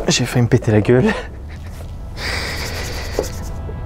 J'ai failli me péter la gueule.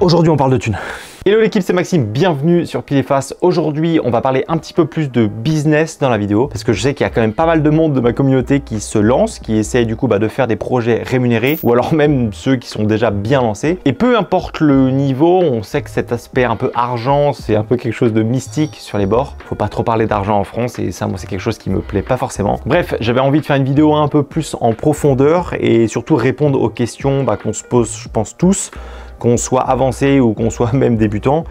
Aujourd'hui, on parle de thunes. Hello l'équipe, c'est Maxime, bienvenue sur Pile et Face. Aujourd'hui, on va parler un petit peu plus de business dans la vidéo parce que je sais qu'il y a quand même pas mal de monde de ma communauté qui se lance, qui essaye du coup de faire des projets rémunérés ou alors même ceux qui sont déjà bien lancés. Et peu importe le niveau, on sait que cet aspect un peu argent, c'est un peu quelque chose de mystique sur les bords. Faut pas trop parler d'argent en France et ça, moi, c'est quelque chose qui me plaît pas forcément. Bref, j'avais envie de faire une vidéo un peu plus en profondeur et surtout répondre aux questions qu'on se pose, je pense tous, qu'on soit avancé ou qu'on soit même débutant.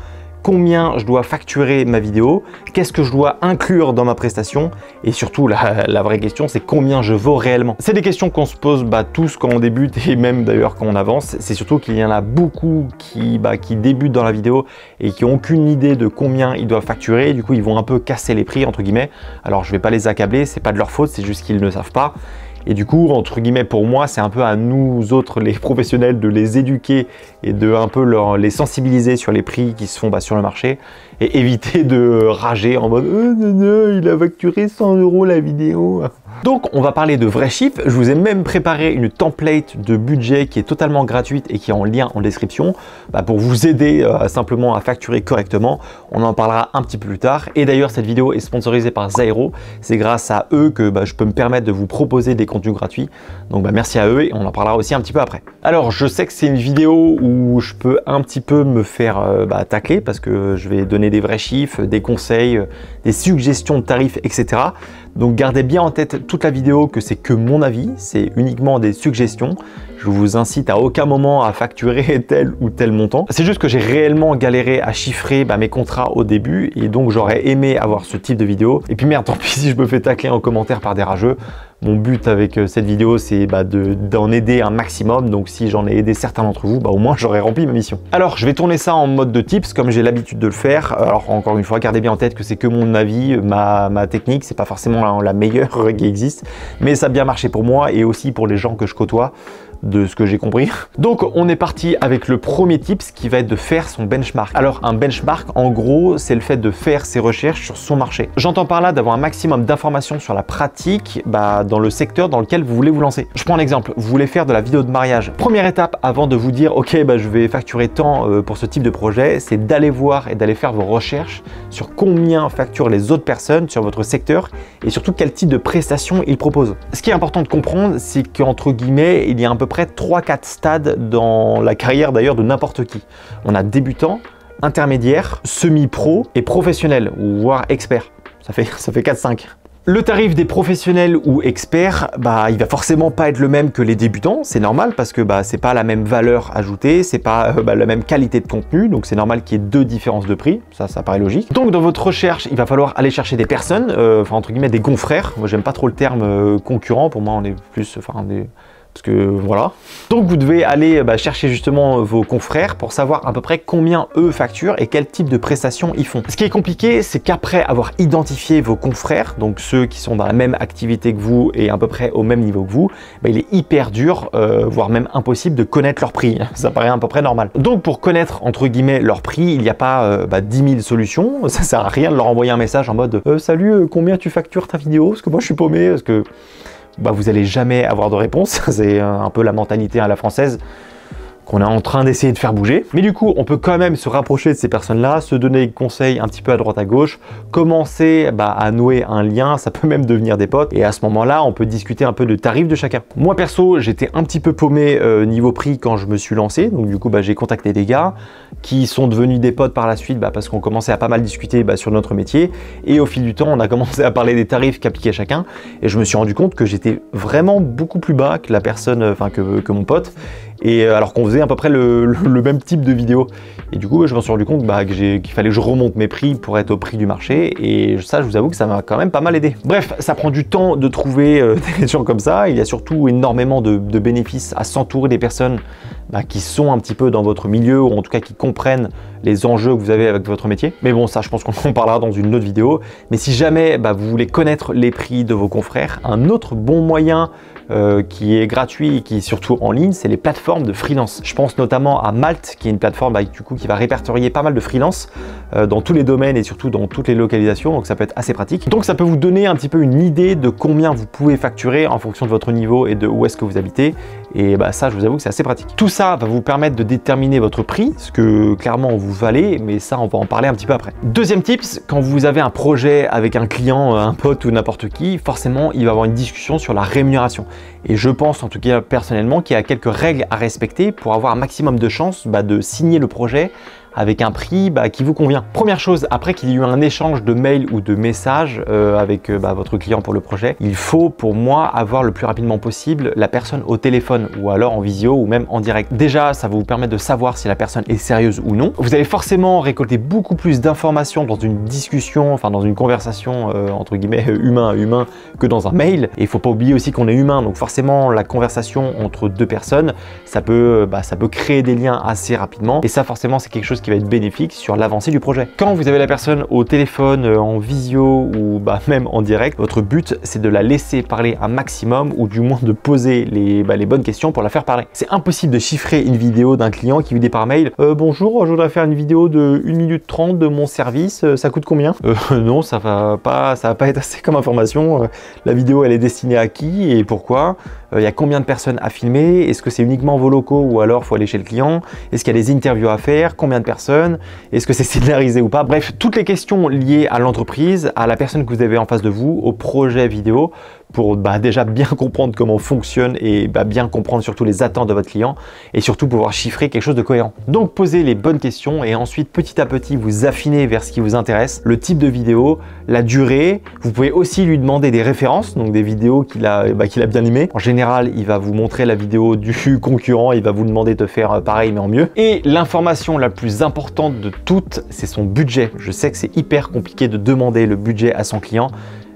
Combien je dois facturer ma vidéo, qu'est-ce que je dois inclure dans ma prestation et surtout la vraie question, c'est combien je vaux réellement. C'est des questions qu'on se pose tous quand on débute et même d'ailleurs quand on avance. C'est surtout qu'il y en a beaucoup qui débutent dans la vidéo et qui n'ont aucune idée de combien ils doivent facturer. Du coup, ils vont un peu casser les prix entre guillemets. Alors je vais pas les accabler, c'est pas de leur faute, c'est juste qu'ils ne savent pas. Et du coup, entre guillemets, pour moi, c'est un peu à nous autres, les professionnels, de les éduquer et de un peu les sensibiliser sur les prix qui se font sur le marché et éviter de rager en mode non, il a facturé 100 € la vidéo. Donc, on va parler de vrais chiffres. Je vous ai même préparé une template de budget qui est totalement gratuite et qui est en lien en description pour vous aider simplement à facturer correctement. On en parlera un petit peu plus tard. Et d'ailleurs, cette vidéo est sponsorisée par Zairo. C'est grâce à eux que je peux me permettre de vous proposer des contenus gratuits. Donc, merci à eux et on en parlera aussi un petit peu après. Alors, je sais que c'est une vidéo où je peux un petit peu me faire tacler parce que je vais donner des vrais chiffres, des conseils, des suggestions de tarifs, etc. Donc gardez bien en tête toute la vidéo que c'est que mon avis, c'est uniquement des suggestions. Je vous incite à aucun moment à facturer tel ou tel montant. C'est juste que j'ai réellement galéré à chiffrer mes contrats au début et donc j'aurais aimé avoir ce type de vidéo. Et puis merde, tant pis si je me fais tacler en commentaire par des rageux. Mon but avec cette vidéo, c'est d'en aider un maximum. Donc si j'en ai aidé certains d'entre vous, au moins j'aurais rempli ma mission. Alors je vais tourner ça en mode de tips comme j'ai l'habitude de le faire. Alors encore une fois, gardez bien en tête que c'est que mon avis, ma technique, c'est pas forcément la meilleure qui existe, mais ça a bien marché pour moi et aussi pour les gens que je côtoie, de ce que j'ai compris. Donc on est parti avec le premier tips qui va être de faire son benchmark. Alors un benchmark, en gros, c'est le fait de faire ses recherches sur son marché. J'entends par là d'avoir un maximum d'informations sur la pratique dans le secteur dans lequel vous voulez vous lancer. Je prends un exemple, vous voulez faire de la vidéo de mariage. Première étape avant de vous dire ok je vais facturer tant pour ce type de projet, c'est d'aller voir et d'aller faire vos recherches sur combien facturent les autres personnes sur votre secteur et surtout quel type de prestations ils proposent. Ce qui est important de comprendre, c'est qu'entre guillemets, il y a un peu près 3-4 stades dans la carrière d'ailleurs de n'importe qui. On a débutant, intermédiaire, semi-pro et professionnel ou voire expert. Ça fait 4-5. Le tarif des professionnels ou experts, il va forcément pas être le même que les débutants, c'est normal parce que c'est pas la même valeur ajoutée, c'est pas la même qualité de contenu, donc c'est normal qu'il y ait deux différences de prix, ça paraît logique. Donc dans votre recherche, il va falloir aller chercher des personnes, entre guillemets des confrères. Moi j'aime pas trop le terme concurrent, pour moi on est plus, parce que voilà. Donc vous devez aller chercher justement vos confrères pour savoir à peu près combien eux facturent et quel type de prestations ils font. Ce qui est compliqué, c'est qu'après avoir identifié vos confrères, donc ceux qui sont dans la même activité que vous et à peu près au même niveau que vous, il est hyper dur, voire même impossible de connaître leur prix. Ça paraît à peu près normal. Donc pour connaître entre guillemets leur prix, il n'y a pas 10 000 solutions. Ça sert à rien de leur envoyer un message en mode salut, combien tu factures ta vidéo? Parce que moi je suis paumé, parce que vous n'allez jamais avoir de réponse. C'est un peu la mentalité à la française qu'on est en train d'essayer de faire bouger. Mais du coup, on peut quand même se rapprocher de ces personnes-là, se donner des conseils un petit peu à droite à gauche, commencer à nouer un lien, ça peut même devenir des potes. Et à ce moment-là, on peut discuter un peu de tarifs de chacun. Moi, perso, j'étais un petit peu paumé niveau prix quand je me suis lancé. Donc du coup, j'ai contacté des gars qui sont devenus des potes par la suite parce qu'on commençait à pas mal discuter sur notre métier. Et au fil du temps, on a commencé à parler des tarifs qu'appliquait chacun. Et je me suis rendu compte que j'étais vraiment beaucoup plus bas que la personne, que mon pote. Et alors qu'on faisait à peu près le même type de vidéo. Et du coup, je me suis rendu compte qu'il fallait que je remonte mes prix pour être au prix du marché. Et ça, je vous avoue que ça m'a quand même pas mal aidé. Bref, ça prend du temps de trouver des gens comme ça. Il y a surtout énormément de bénéfices à s'entourer des personnes qui sont un petit peu dans votre milieu ou en tout cas qui comprennent les enjeux que vous avez avec votre métier. Mais bon, ça, je pense qu'on en parlera dans une autre vidéo. Mais si jamais vous voulez connaître les prix de vos confrères, un autre bon moyen qui est gratuit et qui est surtout en ligne, c'est les plateformes de freelance. Je pense notamment à Malte, qui est une plateforme du coup qui va répertorier pas mal de freelance dans tous les domaines et surtout dans toutes les localisations, donc ça peut être assez pratique. Donc ça peut vous donner un petit peu une idée de combien vous pouvez facturer en fonction de votre niveau et de où est-ce que vous habitez. Et bah ça, je vous avoue que c'est assez pratique. Tout ça va vous permettre de déterminer votre prix, ce que clairement vous valez, mais ça, on va en parler un petit peu après. Deuxième tips, quand vous avez un projet avec un client, un pote ou n'importe qui, forcément, il va y avoir une discussion sur la rémunération. Et je pense, en tout cas personnellement, qu'il y a quelques règles à respecter pour avoir un maximum de chances de signer le projet avec un prix qui vous convient. Première chose, après qu'il y ait eu un échange de mails ou de messages avec votre client pour le projet, il faut pour moi avoir le plus rapidement possible la personne au téléphone ou alors en visio ou même en direct. Déjà, ça va vous permettre de savoir si la personne est sérieuse ou non. Vous allez forcément récolter beaucoup plus d'informations dans une discussion, enfin dans une conversation entre guillemets humain à humain que dans un mail. Et il ne faut pas oublier aussi qu'on est humain, donc forcément la conversation entre deux personnes, ça peut créer des liens assez rapidement. Et ça forcément c'est quelque chose qui va être bénéfique sur l'avancée du projet. Quand vous avez la personne au téléphone, en visio ou même en direct, votre but c'est de la laisser parler un maximum ou du moins de poser les bonnes questions pour la faire parler. C'est impossible de chiffrer une vidéo d'un client qui vous dit par mail bonjour, je voudrais faire une vidéo de 1 minute 30 de mon service, ça coûte combien? Non, ça va pas être assez comme information. La vidéo elle est destinée à qui et pourquoi? Il y a combien de personnes à filmer? Est-ce que c'est uniquement vos locaux ou alors faut aller chez le client? Est-ce qu'il y a des interviews à faire? Combien de personnes? Est-ce que c'est scénarisé ou pas? Bref, toutes les questions liées à l'entreprise, à la personne que vous avez en face de vous, au projet vidéo, pour déjà bien comprendre comment fonctionne et bien comprendre surtout les attentes de votre client et surtout pouvoir chiffrer quelque chose de cohérent. Donc posez les bonnes questions et ensuite petit à petit vous affinez vers ce qui vous intéresse, le type de vidéo, la durée. Vous pouvez aussi lui demander des références, donc des vidéos qu'il a bien aimées. En général, il va vous montrer la vidéo du concurrent, il va vous demander de faire pareil mais en mieux. Et l'information la plus importante de toutes, c'est son budget. Je sais que c'est hyper compliqué de demander le budget à son client,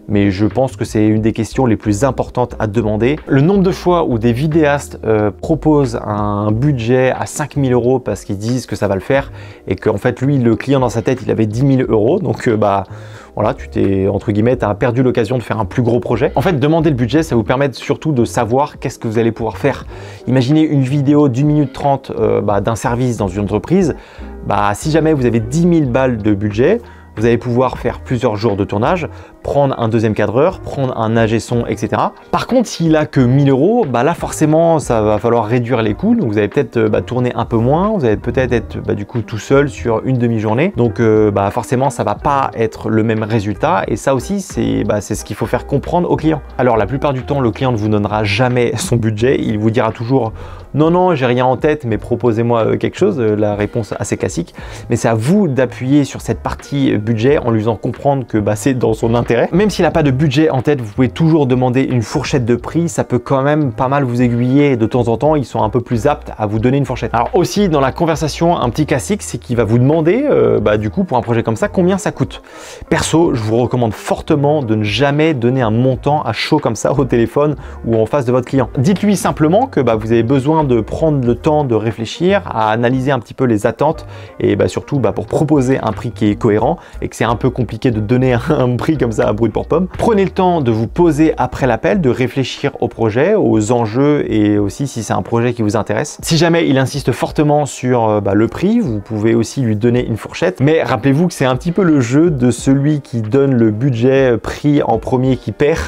mais je pense que c'est une des questions les plus importantes à demander. Le nombre de fois où des vidéastes proposent un budget à 5 000 € parce qu'ils disent que ça va le faire et qu'en fait lui, le client dans sa tête, il avait 10 000 €, donc voilà, tu t'es, entre guillemets, tu as perdu l'occasion de faire un plus gros projet. En fait, demander le budget, ça vous permet surtout de savoir qu'est-ce que vous allez pouvoir faire. Imaginez une vidéo d'1 minute 30 d'un service dans une entreprise. Si jamais vous avez 10 000 balles de budget, vous allez pouvoir faire plusieurs jours de tournage, prendre un deuxième cadreur, prendre un ingé son, etc. Par contre, s'il a que 1 000 €, là forcément, ça va falloir réduire les coûts. Donc vous allez peut-être tourner un peu moins, vous allez peut-être être du coup tout seul sur une demi-journée. Donc forcément, ça va pas être le même résultat. Et ça aussi, c'est ce qu'il faut faire comprendre au client. Alors la plupart du temps, le client ne vous donnera jamais son budget. Il vous dira toujours non, j'ai rien en tête, mais proposez-moi quelque chose. La réponse assez classique. Mais c'est à vous d'appuyer sur cette partie budget en lui faisant comprendre que c'est dans son intérêt. Même s'il n'a pas de budget en tête, vous pouvez toujours demander une fourchette de prix. Ça peut quand même pas mal vous aiguiller. De temps en temps, ils sont un peu plus aptes à vous donner une fourchette. Alors aussi, dans la conversation, un petit classique, c'est qu'il va vous demander, du coup, pour un projet comme ça, combien ça coûte. Perso, je vous recommande fortement de ne jamais donner un montant à chaud comme ça au téléphone ou en face de votre client. Dites-lui simplement que vous avez besoin de prendre le temps de réfléchir, à analyser un petit peu les attentes et surtout pour proposer un prix qui est cohérent et que c'est un peu compliqué de donner un prix comme ça à brûle pour pomme. Prenez le temps de vous poser après l'appel, de réfléchir au projet, aux enjeux et aussi si c'est un projet qui vous intéresse. Si jamais il insiste fortement sur le prix, vous pouvez aussi lui donner une fourchette. Mais rappelez-vous que c'est un petit peu le jeu de celui qui donne le budget prix en premier qui perd.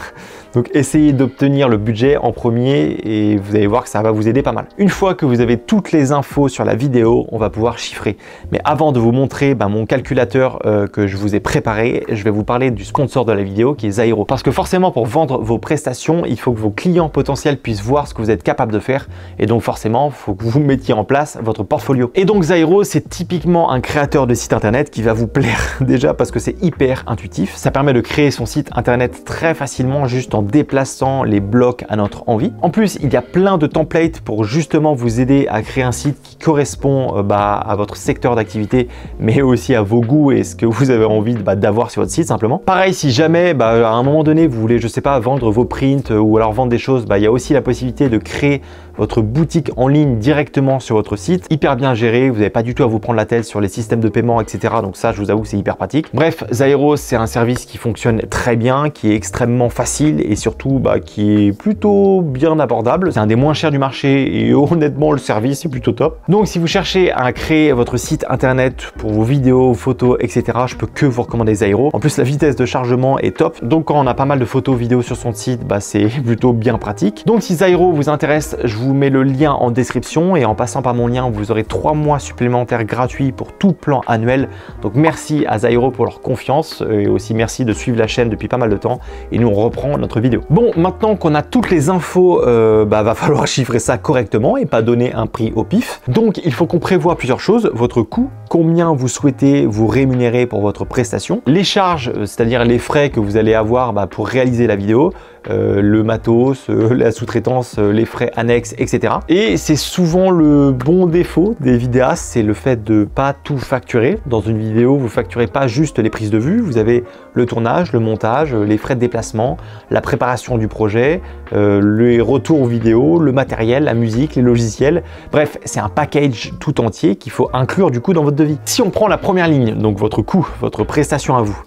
Donc essayez d'obtenir le budget en premier et vous allez voir que ça va vous aider pas mal. Une fois que vous avez toutes les infos sur la vidéo, on va pouvoir chiffrer. Mais avant de vous montrer mon calculateur que je vous ai préparé, je vais vous parler du sponsor de la vidéo qui est Zairo. Parce que forcément pour vendre vos prestations, il faut que vos clients potentiels puissent voir ce que vous êtes capable de faire. Et donc forcément, il faut que vous mettiez en place votre portfolio. Et donc Zairo, c'est typiquement un créateur de site internet qui va vous plaire déjà parce que c'est hyper intuitif. Ça permet de créer son site internet très facilement juste en déplaçant les blocs à notre envie. En plus, il y a plein de templates pour justement vous aider à créer un site qui correspond à votre secteur d'activité, mais aussi à vos goûts et ce que vous avez envie d'avoir sur votre site simplement. Pareil, si jamais à un moment donné, vous voulez, je sais pas, vendre vos prints ou alors vendre des choses, il y a aussi la possibilité de créer votre boutique en ligne directement sur votre site, hyper bien géré, vous n'avez pas du tout à vous prendre la tête sur les systèmes de paiement, etc. Donc ça, je vous avoue, c'est hyper pratique. Bref, Zairo, c'est un service qui fonctionne très bien, qui est extrêmement facile et et surtout qui est plutôt bien abordable. C'est un des moins chers du marché et honnêtement le service est plutôt top. Donc si vous cherchez à créer votre site internet pour vos vidéos, photos, etc., je peux que vous recommander Zairo. En plus la vitesse de chargement est top, donc quand on a pas mal de photos, vidéos sur son site, c'est plutôt bien pratique. Donc si Zairo vous intéresse, je vous mets le lien en description et en passant par mon lien, vous aurez 3 mois supplémentaires gratuits pour tout plan annuel. Donc merci à Zairo pour leur confiance et aussi merci de suivre la chaîne depuis pas mal de temps et nous on reprend notre vidéo. Bon, maintenant qu'on a toutes les infos, va falloir chiffrer ça correctement et pas donner un prix au pif. Donc il faut qu'on prévoie plusieurs choses, votre coût, combien vous souhaitez vous rémunérer pour votre prestation, les charges, c'est-à-dire les frais que vous allez avoir pour réaliser la vidéo, le matos, la sous-traitance, les frais annexes, etc. Et c'est souvent le bon défaut des vidéastes, c'est le fait de pas tout facturer. Dans une vidéo, vous facturez pas juste les prises de vue, vous avez le tournage, le montage, les frais de déplacement, la préparation du projet, les retours vidéo, le matériel, la musique, les logiciels. Bref, c'est un package tout entier qu'il faut inclure du coup dans votre devis. Si on prend la première ligne, donc votre coût, votre prestation à vous,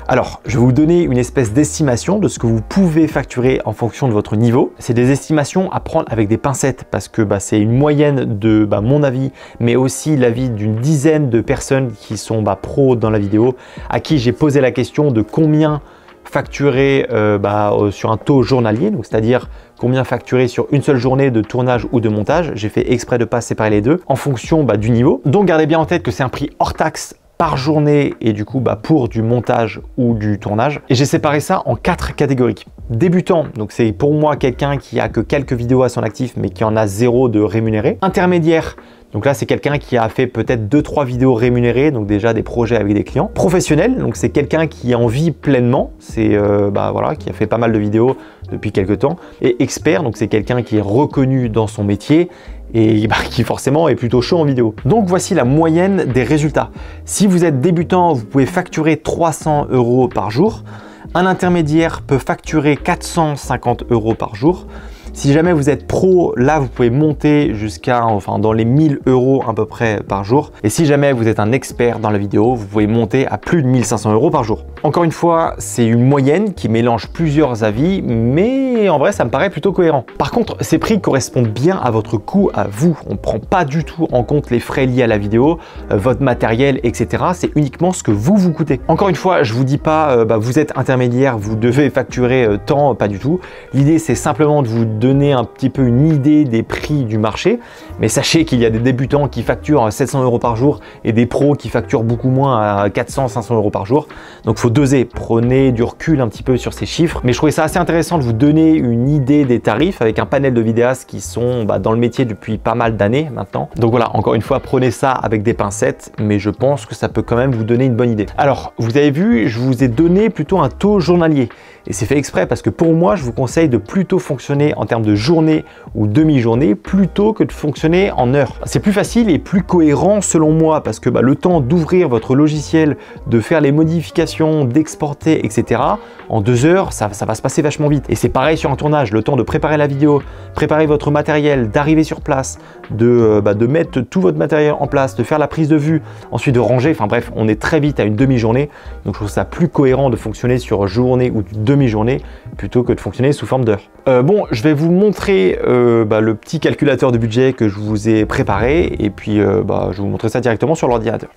alors, je vais vous donner une espèce d'estimation de ce que vous pouvez facturer en fonction de votre niveau. C'est des estimations à prendre avec des pincettes parce que c'est une moyenne de mon avis, mais aussi l'avis d'une dizaine de personnes qui sont pros dans la vidéo, à qui j'ai posé la question de combien facturer sur un taux journalier, donc c'est-à-dire combien facturer sur une seule journée de tournage ou de montage. J'ai fait exprès de ne pas séparer les deux en fonction du niveau. Donc gardez bien en tête que c'est un prix hors taxe par journée et du coup pour du montage ou du tournage. Et j'ai séparé ça en 4 catégories. Débutant, donc c'est pour moi quelqu'un qui a que quelques vidéos à son actif mais qui en a 0 de rémunéré. Intermédiaire, donc là c'est quelqu'un qui a fait peut-être 2-3 vidéos rémunérées, donc déjà des projets avec des clients. Professionnel, donc c'est quelqu'un qui en vit pleinement, c'est qui a fait pas mal de vidéos depuis quelques temps. Et expert, donc c'est quelqu'un qui est reconnu dans son métier et qui forcément est plutôt chaud en vidéo. Donc voici la moyenne des résultats. Si vous êtes débutant, vous pouvez facturer 300 € par jour. Un intermédiaire peut facturer 450 € par jour. Si jamais vous êtes pro, là vous pouvez monter jusqu'à dans les 1000 € à peu près par jour. Et si jamais vous êtes un expert dans la vidéo, vous pouvez monter à plus de 1500 € par jour. Encore une fois, c'est une moyenne qui mélange plusieurs avis, mais en vrai ça me paraît plutôt cohérent. Par contre, ces prix correspondent bien à votre coût à vous. On ne prend pas du tout en compte les frais liés à la vidéo, votre matériel, etc. C'est uniquement ce que vous coûtez. Encore une fois, je vous dis pas vous êtes intermédiaire, vous devez facturer tant, pas du tout. L'idée c'est simplement de vous donner un petit peu une idée des prix du marché, mais sachez qu'il y a des débutants qui facturent 700 € par jour et des pros qui facturent beaucoup moins à 400-500 € par jour. Donc il faut doser, prenez du recul un petit peu sur ces chiffres, mais je trouvais ça assez intéressant de vous donner une idée des tarifs avec un panel de vidéastes qui sont dans le métier depuis pas mal d'années maintenant. Donc voilà, encore une fois, prenez ça avec des pincettes, mais je pense que ça peut quand même vous donner une bonne idée. Alors, vous avez vu, je vous ai donné plutôt un taux journalier. Et c'est fait exprès parce que pour moi, je vous conseille de plutôt fonctionner en termes de journée ou demi-journée plutôt que de fonctionner en heures. C'est plus facile et plus cohérent selon moi parce que le temps d'ouvrir votre logiciel, de faire les modifications, d'exporter, etc. en 2 heures, ça va se passer vachement vite. Et c'est pareil sur un tournage, le temps de préparer la vidéo, préparer votre matériel, d'arriver sur place, de mettre tout votre matériel en place, de faire la prise de vue, ensuite de ranger, enfin bref, on est très vite à une demi-journée. Donc je trouve ça plus cohérent de fonctionner sur journée ou demi-journée plutôt que de fonctionner sous forme d'heures. Bon, je vais vous montrer le petit calculateur de budget que je vous ai préparé et puis je vais vous montrer ça directement sur l'ordinateur.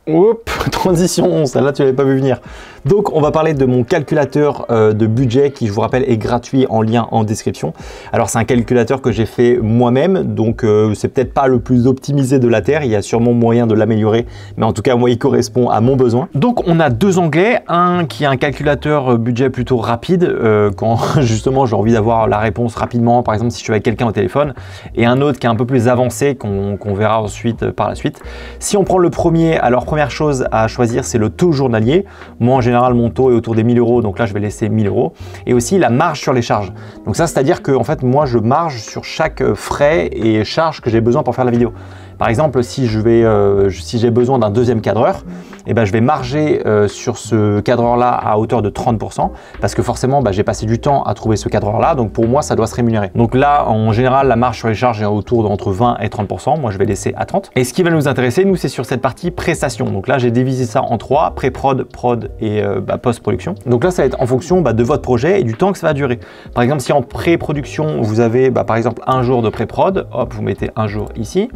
Hop, transition, celle-là tu l'avais pas vu venir. Donc on va parler de mon calculateur de budget qui, je vous rappelle, est gratuit en lien en description. Alors c'est un calculateur que j'ai fait moi-même, donc c'est peut-être pas le plus optimisé de la Terre, il y a sûrement moyen de l'améliorer, mais en tout cas moi il correspond à mon besoin. Donc on a 2 onglets, un qui est un calculateur budget plutôt rapide, quand justement j'ai envie d'avoir la réponse rapidement, par exemple si je suis avec quelqu'un au téléphone, et un autre qui est un peu plus avancé qu'on verra ensuite par la suite. Si on prend le premier, alors première chose à choisir, c'est le taux journalier. Moi en général mon taux est autour des 1000 €, donc là je vais laisser 1000 €. Et aussi la marge sur les charges. Donc ça, c'est à dire que en fait moi je marge sur chaque frais et charge que j'ai besoin pour faire la vidéo. Par exemple, si j'ai besoin d'un deuxième cadreur, je vais marger sur ce cadreur-là à hauteur de 30% parce que forcément, j'ai passé du temps à trouver ce cadreur-là. Donc pour moi, ça doit se rémunérer. Donc là, en général, la marge sur les charges est autour d'entre 20 et 30%. Moi, je vais laisser à 30. Et ce qui va nous intéresser, nous, c'est sur cette partie prestation. Donc là, j'ai divisé ça en 3, pré-prod, prod et post-production. Donc là, ça va être en fonction de votre projet et du temps que ça va durer. Par exemple, si en pré-production, vous avez par exemple un jour de pré-prod, hop, vous mettez un jour ici.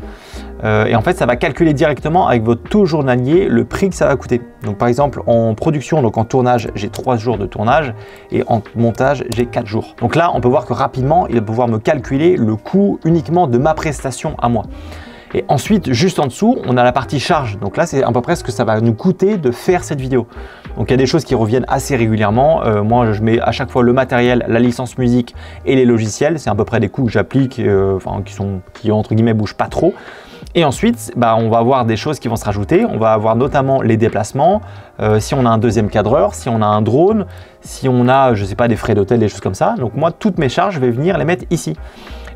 Et en fait, ça va calculer directement avec votre taux journalier le prix que ça va coûter. Donc par exemple, en production, donc en tournage, j'ai 3 jours de tournage et en montage, j'ai 4 jours. Donc là, on peut voir que rapidement, il va pouvoir me calculer le coût uniquement de ma prestation à moi. Et ensuite, juste en dessous, on a la partie charge. Donc là, c'est à peu près ce que ça va nous coûter de faire cette vidéo. Donc il y a des choses qui reviennent assez régulièrement. Moi, je mets à chaque fois le matériel, la licence musique et les logiciels. C'est à peu près des coûts que j'applique, qui entre guillemets bougent pas trop. Et ensuite, on va avoir des choses qui vont se rajouter. On va avoir notamment les déplacements, si on a un deuxième cadreur, si on a un drone, si on a, je sais pas, des frais d'hôtel, des choses comme ça. Donc moi, toutes mes charges, je vais venir les mettre ici.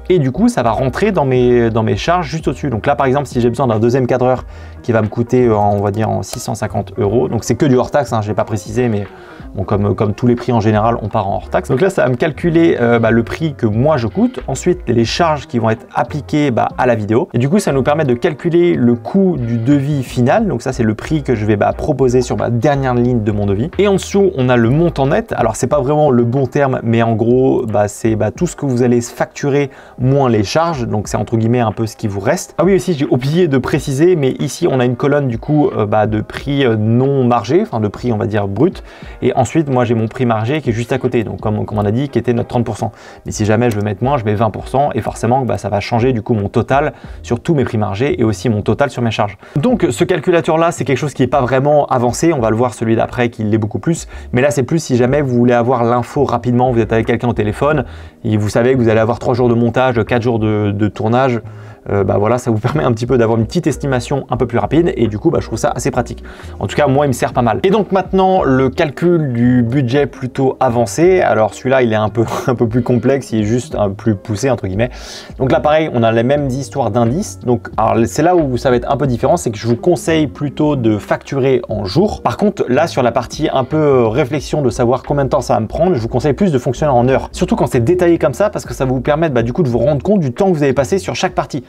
Et du coup, ça va rentrer dans mes charges juste au-dessus. Donc là, par exemple, si j'ai besoin d'un deuxième cadreur qui va me coûter, on va dire, en 650 €. Donc c'est que du hors-taxe, je n'ai pas précisé, mais bon, comme tous les prix en général, on part en hors-taxe. Donc là, ça va me calculer le prix que moi je coûte. Ensuite, les charges qui vont être appliquées à la vidéo. Et du coup, ça nous permet de calculer le coût du devis final. Donc ça, c'est le prix que je vais proposer sur ma dernière ligne de mon devis. Et en dessous, on a le montant net. Alors, c'est pas vraiment le bon terme, mais en gros, c'est tout ce que vous allez facturer moins les charges, donc c'est entre guillemets un peu ce qui vous reste. Ah oui, aussi j'ai oublié de préciser, mais ici on a une colonne du coup de prix non margé, enfin de prix on va dire brut, et ensuite moi j'ai mon prix margé qui est juste à côté, donc comme on a dit, qui était notre 30%. Mais si jamais je veux mettre moins, je mets 20%, et forcément ça va changer du coup mon total sur tous mes prix margés et aussi mon total sur mes charges. Donc ce calculateur là, c'est quelque chose qui n'est pas vraiment avancé, on va le voir celui d'après qui l'est beaucoup plus, mais là c'est plus si jamais vous voulez avoir l'info rapidement, vous êtes avec quelqu'un au téléphone, et vous savez que vous allez avoir 3 jours de montage, 4 jours de tournage, voilà, ça vous permet un petit peu d'avoir une petite estimation un peu plus rapide et du coup je trouve ça assez pratique. En tout cas moi il me sert pas mal. Et donc maintenant le calcul du budget plutôt avancé. Alors celui-là il est un peu plus complexe, il est juste un peu plus poussé entre guillemets. Donc là pareil, on a les mêmes histoires d'indices. Donc c'est là où ça va être un peu différent, c'est que je vous conseille plutôt de facturer en jours. Par contre là sur la partie un peu réflexion de savoir combien de temps ça va me prendre, je vous conseille plus de fonctionner en heures. Surtout quand c'est détaillé comme ça, parce que ça va vous permettre du coup de vous rendre compte du temps que vous avez passé sur chaque partie.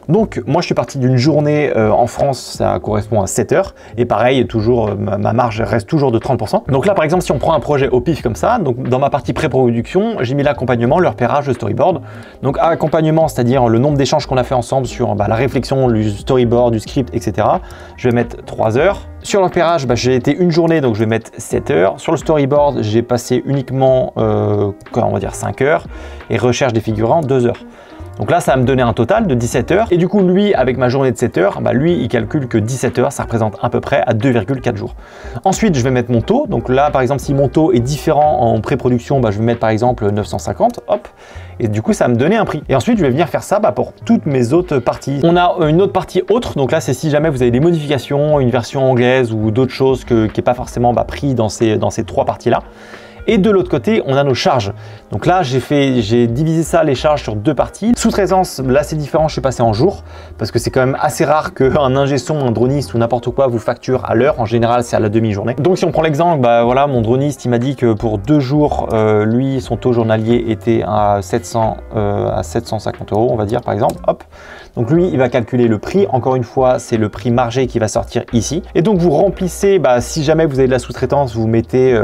Donc moi je suis parti d'une journée en France, ça correspond à 7 heures, et pareil toujours ma marge reste toujours de 30%. Donc là par exemple si on prend un projet au pif comme ça, donc dans ma partie pré-production j'ai mis l'accompagnement, le repérage, le storyboard. Donc accompagnement, c'est-à-dire le nombre d'échanges qu'on a fait ensemble sur la réflexion, du storyboard, du script, etc. Je vais mettre 3 heures. Sur le repérage, j'ai été une journée, donc je vais mettre 7 heures. Sur le storyboard, j'ai passé uniquement on va dire 5 heures, et recherche des figurants 2 heures. Donc là, ça va me donner un total de 17 heures. Et du coup, lui, avec ma journée de 7 heures, lui, il calcule que 17 heures, ça représente à peu près à 2,4 jours. Ensuite, je vais mettre mon taux. Donc là, par exemple, si mon taux est différent en pré-production, je vais mettre par exemple 950, hop. Et du coup, ça va me donner un prix. Et ensuite, je vais venir faire ça pour toutes mes autres parties. On a une autre partie autre. Donc là, c'est si jamais vous avez des modifications, une version anglaise ou d'autres choses qui n'est pas forcément pris dans ces 3 parties-là. Et de l'autre côté, on a nos charges. Donc là, j'ai divisé ça, les charges, sur 2 parties. Sous-traitance, là c'est différent, je suis passé en jours, parce que c'est quand même assez rare qu'un ingé son, un droniste ou n'importe quoi vous facture à l'heure. En général, c'est à la demi-journée. Donc si on prend l'exemple, voilà, mon droniste, il m'a dit que pour 2 jours, lui, son taux journalier était à 750 €, on va dire, par exemple. Hop. Donc lui, il va calculer le prix. Encore une fois, c'est le prix margé qui va sortir ici. Et donc vous remplissez, si jamais vous avez de la sous-traitance, vous mettez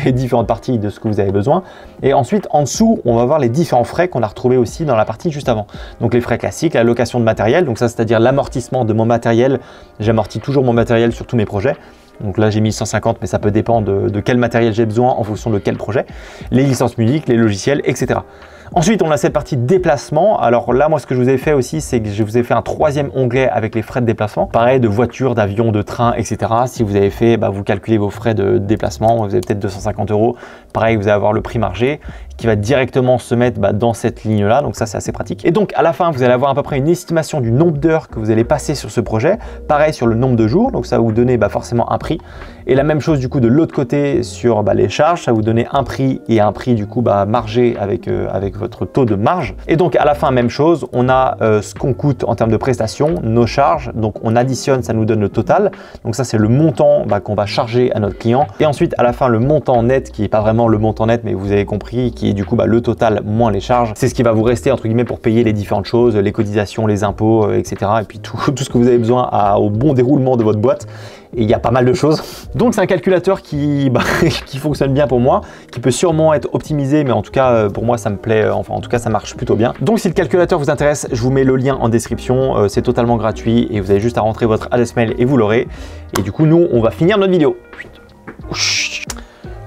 les différentes parties de ce que vous avez besoin. Et ensuite, en dessous, on va voir les différents frais qu'on a retrouvés aussi dans la partie juste avant. Donc les frais classiques, la location de matériel, donc ça c'est-à-dire l'amortissement de mon matériel. J'amortis toujours mon matériel sur tous mes projets. Donc là j'ai mis 150, mais ça peut dépendre de quel matériel j'ai besoin en fonction de quel projet. Les licences musique, les logiciels, etc. Ensuite, on a cette partie déplacement. Alors là, moi, ce que je vous ai fait aussi, c'est que je vous ai fait un 3e onglet avec les frais de déplacement. Pareil, de voiture, d'avion, de train, etc. Si vous avez fait, vous calculez vos frais de déplacement, vous avez peut-être 250 €. Pareil, vous allez avoir le prix margé qui va directement se mettre dans cette ligne-là. Donc ça, c'est assez pratique. Et donc, à la fin, vous allez avoir à peu près une estimation du nombre d'heures que vous allez passer sur ce projet. Pareil sur le nombre de jours. Donc ça va vous donner forcément un prix. Et la même chose du coup de l'autre côté sur les charges. Ça va vous donner un prix et un prix du coup margé avec votre taux de marge. Et donc à la fin, même chose, on a ce qu'on coûte en termes de prestations, nos charges. Donc on additionne, ça nous donne le total. Donc ça, c'est le montant qu'on va charger à notre client. Et ensuite, à la fin, le montant net, qui n'est pas vraiment le montant net, mais vous avez compris, qui est du coup le total moins les charges. C'est ce qui va vous rester entre guillemets pour payer les différentes choses, les cotisations, les impôts, etc. Et puis tout ce que vous avez besoin au bon déroulement de votre boîte. et il y a pas mal de choses. Donc c'est un calculateur qui, qui fonctionne bien pour moi, qui peut sûrement être optimisé, mais en tout cas pour moi ça me plaît, enfin en tout cas ça marche plutôt bien. Donc si le calculateur vous intéresse, je vous mets le lien en description, c'est totalement gratuit et vous avez juste à rentrer votre adresse mail et vous l'aurez. Et du coup nous on va finir notre vidéo.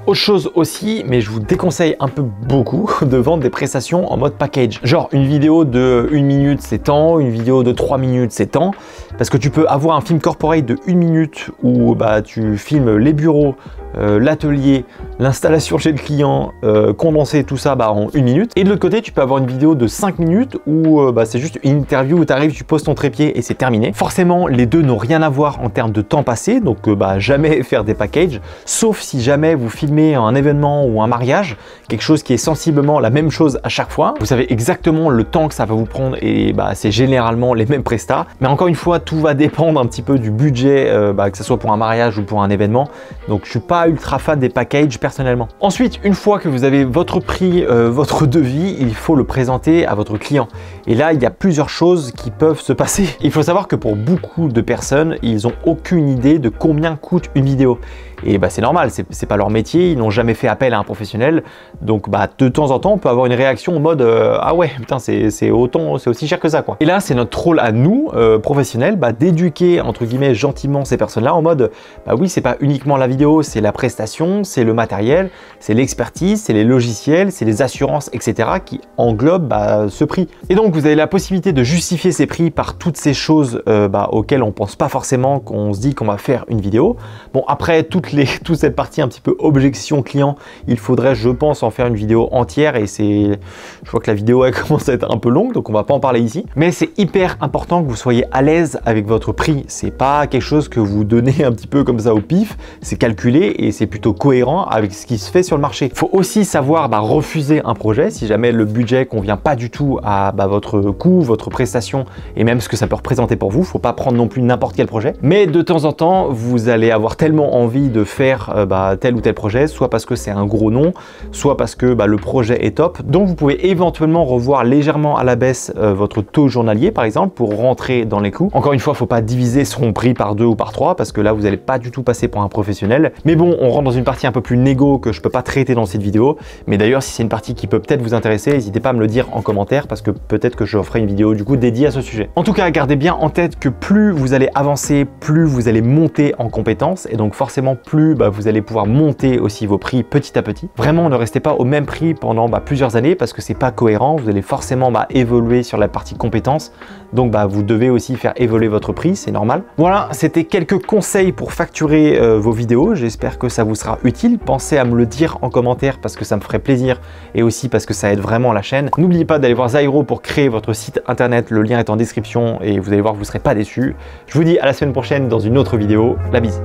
Autre chose aussi, mais je vous déconseille un peu beaucoup de vendre des prestations en mode package. Genre une vidéo de 1 minute c'est tant, une vidéo de 3 minutes c'est tant, parce que tu peux avoir un film corporate de 1 minute où tu filmes les bureaux, l'atelier, l'installation chez le client, condenser tout ça en 1 minute. Et de l'autre côté, tu peux avoir une vidéo de 5 minutes où c'est juste une interview où tu arrives, tu poses ton trépied et c'est terminé. Forcément, les deux n'ont rien à voir en termes de temps passé, donc jamais faire des packages, sauf si jamais vous filmez un événement ou un mariage, quelque chose qui est sensiblement la même chose à chaque fois. Vous savez exactement le temps que ça va vous prendre et c'est généralement les mêmes prestats. Mais encore une fois, tout va dépendre un petit peu du budget, que ce soit pour un mariage ou pour un événement. Donc je suis pas ultra fan des packages personnellement. Ensuite, une fois que vous avez votre prix, votre devis, il faut le présenter à votre client. Et là, il y a plusieurs choses qui peuvent se passer. Il faut savoir que pour beaucoup de personnes, ils n'ont aucune idée de combien coûte une vidéo. Et c'est normal, c'est pas leur métier, ils n'ont jamais fait appel à un professionnel. Donc de temps en temps, on peut avoir une réaction en mode ah ouais, putain, c'est aussi cher que ça quoi. Et là, c'est notre rôle à nous, professionnels, d'éduquer entre guillemets gentiment ces personnes-là en mode oui, c'est pas uniquement la vidéo, c'est la prestation, c'est le matériel, c'est l'expertise, c'est les logiciels, c'est les assurances, etc. qui englobent ce prix. Et donc vous avez la possibilité de justifier ces prix par toutes ces choses auxquelles on pense pas forcément, qu'on se dit qu'on va faire une vidéo. Bon, après toute cette partie un petit peu objection client, il faudrait, je pense, en faire une vidéo entière et je vois que la vidéo elle commence à être un peu longue, donc on va pas en parler ici. Mais c'est hyper important que vous soyez à l'aise avec votre prix. C'est pas quelque chose que vous donnez un petit peu comme ça au pif, c'est calculé et c'est plutôt cohérent avec ce qui se fait sur le marché. Il faut aussi savoir refuser un projet si jamais le budget convient pas du tout à votre coût, votre prestation et même ce que ça peut représenter pour vous. Faut pas prendre non plus n'importe quel projet. Mais de temps en temps, vous allez avoir tellement envie de faire tel ou tel projet, soit parce que c'est un gros nom, soit parce que le projet est top. Donc vous pouvez éventuellement revoir légèrement à la baisse votre taux journalier par exemple pour rentrer dans les coûts. Encore une fois, faut pas diviser son prix par 2 ou par 3 parce que là vous n'allez pas du tout passer pour un professionnel. Mais bon, on rentre dans une partie un peu plus négo que je peux pas traiter dans cette vidéo. Mais d'ailleurs, si c'est une partie qui peut peut-être vous intéresser, n'hésitez pas à me le dire en commentaire parce que peut-être que je ferai une vidéo du coup dédiée à ce sujet. En tout cas, gardez bien en tête que plus vous allez avancer, plus vous allez monter en compétences et donc forcément plus vous allez pouvoir monter aussi vos prix petit à petit. Vraiment, ne restez pas au même prix pendant plusieurs années parce que c'est pas cohérent. Vous allez forcément évoluer sur la partie compétences. Donc vous devez aussi faire évoluer votre prix, c'est normal. Voilà, c'était quelques conseils pour facturer vos vidéos. J'espère que ça vous sera utile. Pensez à me le dire en commentaire parce que ça me ferait plaisir et aussi parce que ça aide vraiment la chaîne. N'oubliez pas d'aller voir Zairo pour créer votre site internet. Le lien est en description et vous allez voir, vous ne serez pas déçus. Je vous dis à la semaine prochaine dans une autre vidéo. La bise.